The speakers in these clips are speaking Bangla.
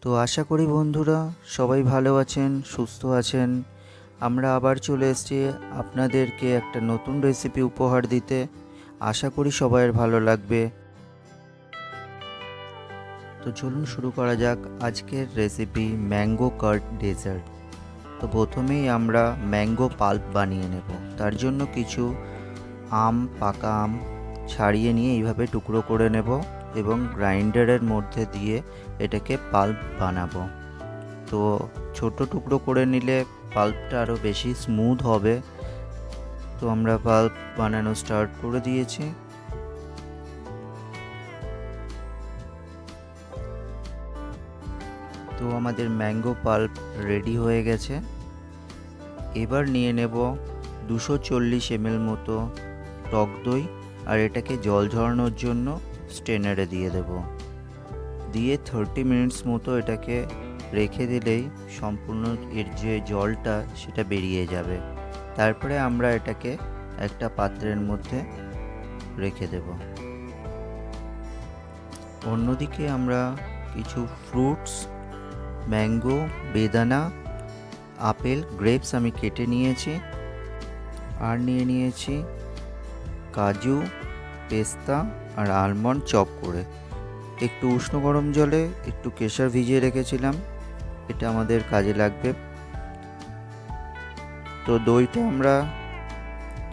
তো আশা করি বন্ধুরা সবাই ভালো আছেন, সুস্থ আছেন। আমরা আবার চলে এসেছি আপনাদেরকে একটা নতুন রেসিপি উপহার দিতে। আশা করি সবাইয়ের ভালো লাগবে। তো চলুন শুরু করা যাক আজকের রেসিপি ম্যাঙ্গো কার্ড ডেজার্ট। তো প্রথমেই আমরা ম্যাঙ্গো পাল্প বানিয়ে নেব। তার জন্য কিছু পাকা আম ছাড়িয়ে নিয়ে এইভাবে টুকরো করে নেব এবং গ্রাইন্ডারের মধ্যে দিয়ে এটাকে পাল্প বানাবো। তো ছোট টুকরো করে নিলে পাল্পটা আরও বেশি স্মুথ হবে। তো আমরা পাল্প বানানো স্টার্ট করে দিয়েছি। তো আমাদের ম্যাঙ্গো পাল্প রেডি হয়ে গেছে। এবার নিয়ে নেব 240 ml মতো টক দই, আর এটাকে জল ঝরানোর জন্য স্ট্রেনারে দিয়ে দেব। দিয়ে 30 মিনিটস মতো এটাকে রেখে দিলেই সম্পূর্ণ এর যে জলটা সেটা বেরিয়ে যাবে। তারপরে আমরা এটাকে একটা পাত্রের মধ্যে রেখে দেব। অন্যদিকে আমরা কিছু ফ্রুটস, ম্যাঙ্গো, বেদানা, আপেল, গ্রেপস আমি কেটে নিয়েছি, আর নিয়ে নিয়েছি কাজু, পেস্তা আর আলমন্ড চপ করে। একটু উষ্ণ গরম জলে একটু কেশর ভিজিয়ে রেখেছিলাম, এটা আমাদের কাজে লাগবে। তো দইটা আমরা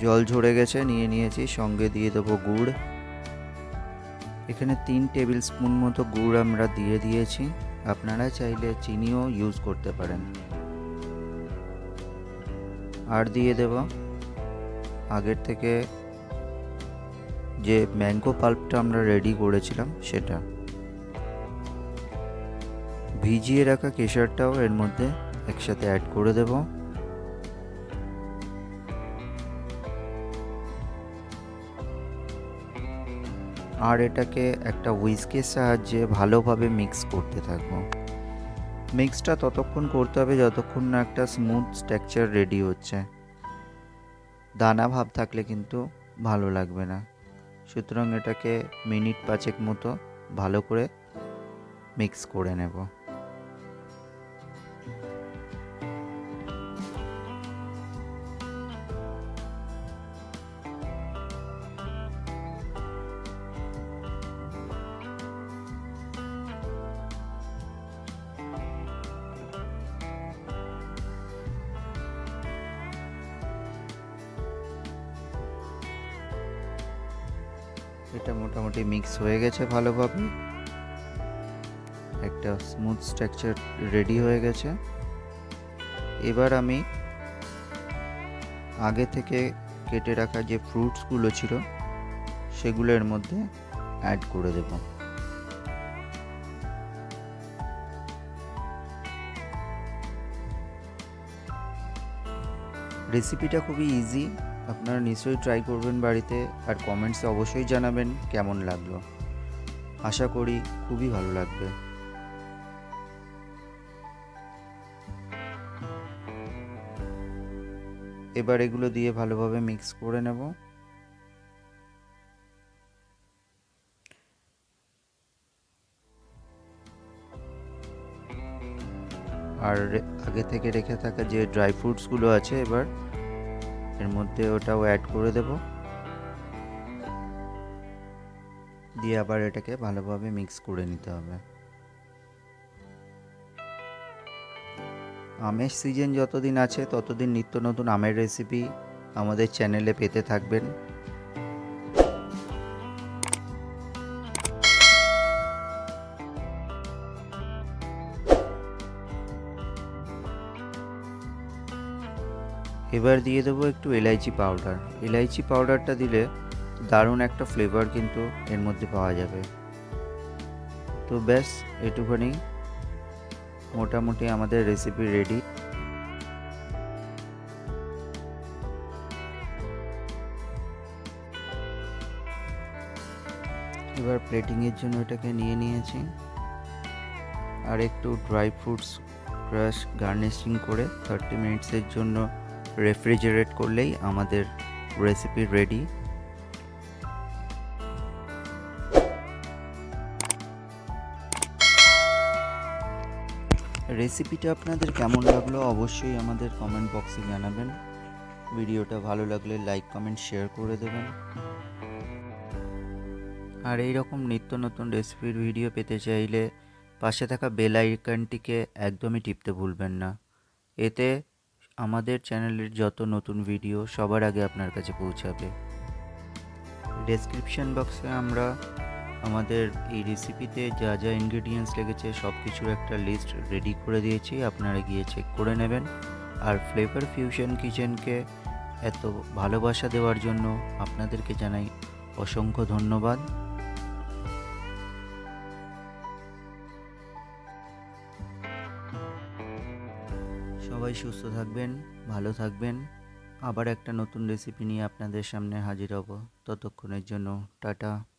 জল ঝরে গেছে নিয়ে নিয়েছি, সঙ্গে দিয়ে দেবো গুড়। এখানে 3 টেবিল স্পুন মতো গুড় আমরা দিয়ে দিয়েছি। আপনারা চাইলে চিনিও ইউজ করতে পারেন। আর দিয়ে দেব আগের থেকে যে ম্যাঙ্গো পাল্পটা আমরা রেডি করেছিলাম সেটা। ভিজিয়ে রাখা কেশরটাও এর মধ্যে একসাথে অ্যাড করে দেব। আর এটাকে একটা হুইস্কের সাহায্যে ভালোভাবে মিক্স করতে থাকবো। মিক্সটা ততক্ষণ করতে হবে যতক্ষণ না একটা স্মুথ টেক্সচার রেডি হচ্ছে। দানা ভাব থাকলে কিন্তু ভালো লাগবে না। সুতরাং এটাকে মিনিট 5 মতো ভালো করে মিক্স করে নেব। এটা মোটামুটি মিক্স হয়ে গেছে ভালোভাবে, একটা স্মুথ স্ট্রাকচার রেডি হয়ে গেছে। এবার আমি আগে থেকে কেটে রাখা যে ফ্রুটসগুলো ছিল সেগুলো এর মধ্যে অ্যাড করে দেব। রেসিপিটা খুবই ইজি, আপনারা নিশ্চয়ই ট্রাই করবেন বাড়িতে, আর কমেন্টসে অবশ্যই জানাবেন কেমন লাগলো। আশা করি খুবই ভালো লাগবে। এবার এগুলো দিয়ে ভালোভাবে মিক্স করে নেব। আর আগে থেকে রেখে থাকা যে ড্রাই ফ্রুটসগুলো আছে এবার এর মধ্যে ওটাও অ্যাড করে দেব। দিয়ে আবার এটাকে ভালোভাবে মিক্স করে নিতে হবে। আমের সিজন যতদিন আছে ততদিন নিত্য নতুন আমের রেসিপি আমাদের চ্যানেলে পেতে থাকবেন। এবার দিয়ে দেবো একটু এলাইচি পাউডার। এলাইচি পাউডারটা দিলে দারুণ একটা ফ্লেভার কিন্তু এর মধ্যে পাওয়া যাবে। তো ব্যাস এটুখানি, মোটামুটি আমাদের রেসিপি রেডি। এবার প্লেটিংয়ের জন্য এটাকে নিয়ে নিয়েছি, আর একটু ড্রাই ফ্রুটস ক্রাশ গার্নিশিং করে 30 মিনিটসের জন্য রেফ্রিজারেট করলেই আমাদের রেসিপি রেডি। রেসিপিটা আপনাদের কেমন লাগলো অবশ্যই আমাদের কমেন্ট বক্সে জানাবেন। ভিডিওটা ভালো লাগলে লাইক কমেন্ট শেয়ার করে দেবেন। আর এই রকম নিত্য নতুন রেসিপির ভিডিও পেতে চাইলে পাশে থাকা বেল আইকনটিকে একদমই টিপতে ভুলবেন না। এতে আমাদের চ্যানেলের যত নতুন ভিডিও সবার আগে আপনার কাছে পৌঁছাবে। ডেসক্রিপশন বক্সে আমরা আমাদের এই রেসিপিতে যা যা ইনগ্রেডিয়েন্টস লেগেছে সব কিছুর একটা লিস্ট রেডি করে দিয়েছি, আপনারা গিয়ে চেক করে নেবেন। আর ফ্লেভার ফিউশন কিচেনকে এত ভালোবাসা দেওয়ার জন্য আপনাদেরকে জানাই অসংখ্য ধন্যবাদ। সবাই সুস্থ থাকবেন, ভালো থাকবেন। আবার একটা নতুন রেসিপি নিয়ে আপনাদের সামনে হাজির হব। ততক্ষণের জন্য টাটা।